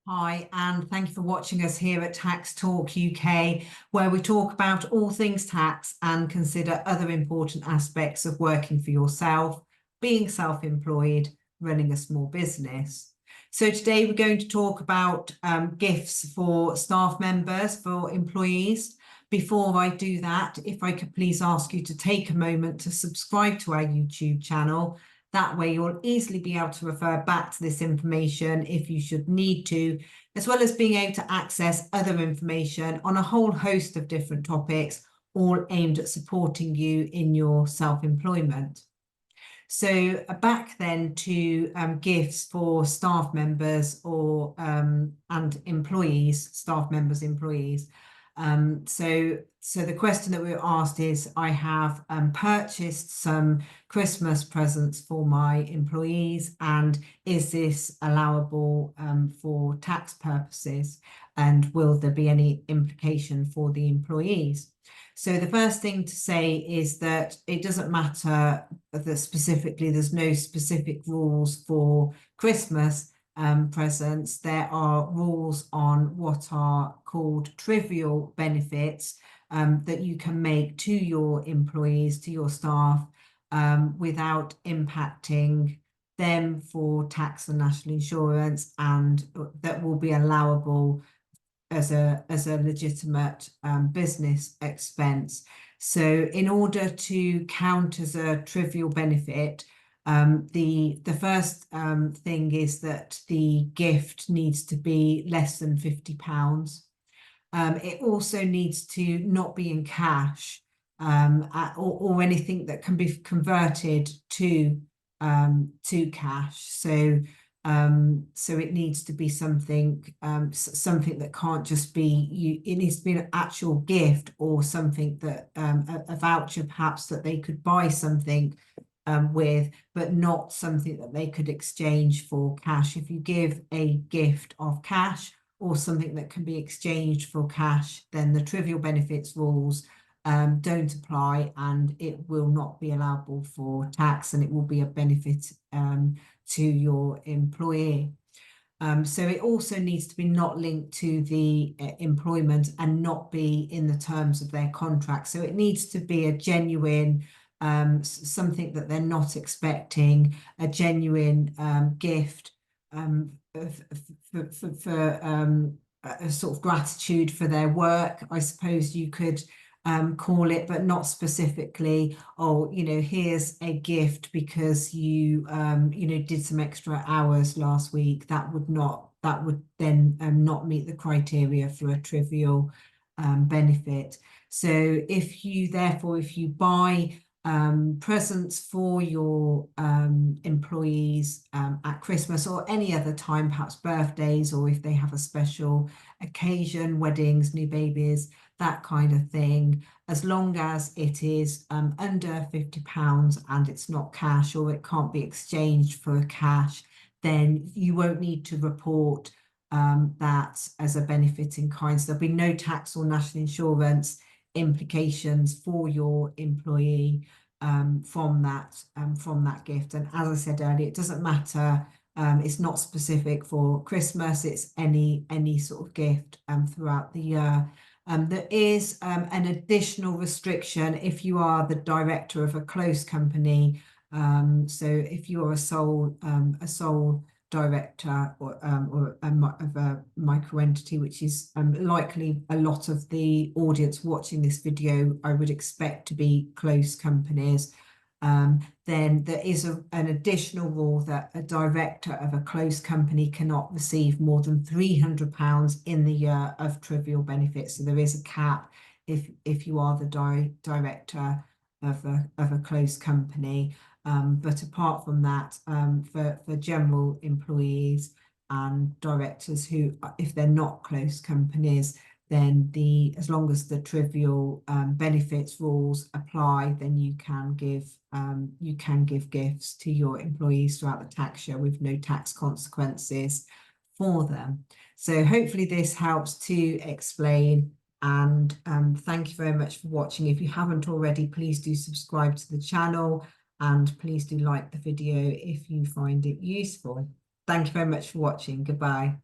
Hi, and thank you for watching us here at Tax Talk UK, where we talk about all things tax and consider other important aspects of working for yourself, being self-employed, running a small business. So today we're going to talk about gifts for staff members, for employees. Before I do that, if I could please ask you to take a moment to subscribe to our YouTube channel. That way you'll easily be able to refer back to this information if you should need to, as well as being able to access other information on a whole host of different topics, all aimed at supporting you in your self-employment. So back then to gifts for staff members or and employees, staff members, employees. So the question that we were asked is, I have purchased some Christmas presents for my employees, and is this allowable for tax purposes? And will there be any implication for the employees? So the first thing to say is that it doesn't matter that specifically, there's no specific rules for Christmas presents. There are rules on what are called trivial benefits that you can make to your employees, to your staff, without impacting them for tax and national insurance, and that will be allowable as a legitimate business expense. So in order to count as a trivial benefit, the first thing is that the gift needs to be less than £50. It also needs to not be in cash, or anything that can be converted to cash. So it needs to be something that can't just be it needs to be an actual gift, or something that a voucher perhaps that they could buy something with, but not something that they could exchange for cash. If you give a gift of cash or something that can be exchanged for cash, then the trivial benefits rules don't apply, and it will not be allowable for tax, and it will be a benefit to your employee. So it also needs to be not linked to the employment and not be in the terms of their contract. So it needs to be a genuine something that they're not expecting, a genuine gift for a sort of gratitude for their work, I suppose you could call it, but not specifically, oh, here's a gift because you did some extra hours last week. That would then not meet the criteria for a trivial benefit. So if you buy presents for your employees at Christmas or any other time, perhaps birthdays, or if they have a special occasion, weddings, new babies, that kind of thing, as long as it is under £50 and it's not cash, or it can't be exchanged for cash, then you won't need to report that as a benefit in kind. So there'll be no tax or national insurance implications for your employee from that gift. And as I said earlier, it doesn't matter. It's not specific for Christmas. It's any sort of gift throughout the year. There is an additional restriction if you are the director of a close company. So if you are a sole director or of a micro entity, which is likely a lot of the audience watching this video, I would expect to be close companies. Then there is an additional rule that a director of a close company cannot receive more than £300 in the year of trivial benefits. So there is a cap if you are the director of a close company. But apart from that, for general employees and directors who, if they're not close companies, then as long as the trivial benefits rules apply, then you can give gifts to your employees throughout the tax year with no tax consequences for them. So hopefully this helps to explain, and thank you very much for watching. If you haven't already, please do subscribe to the channel, and please do like the video if you find it useful. Thank you very much for watching. Goodbye.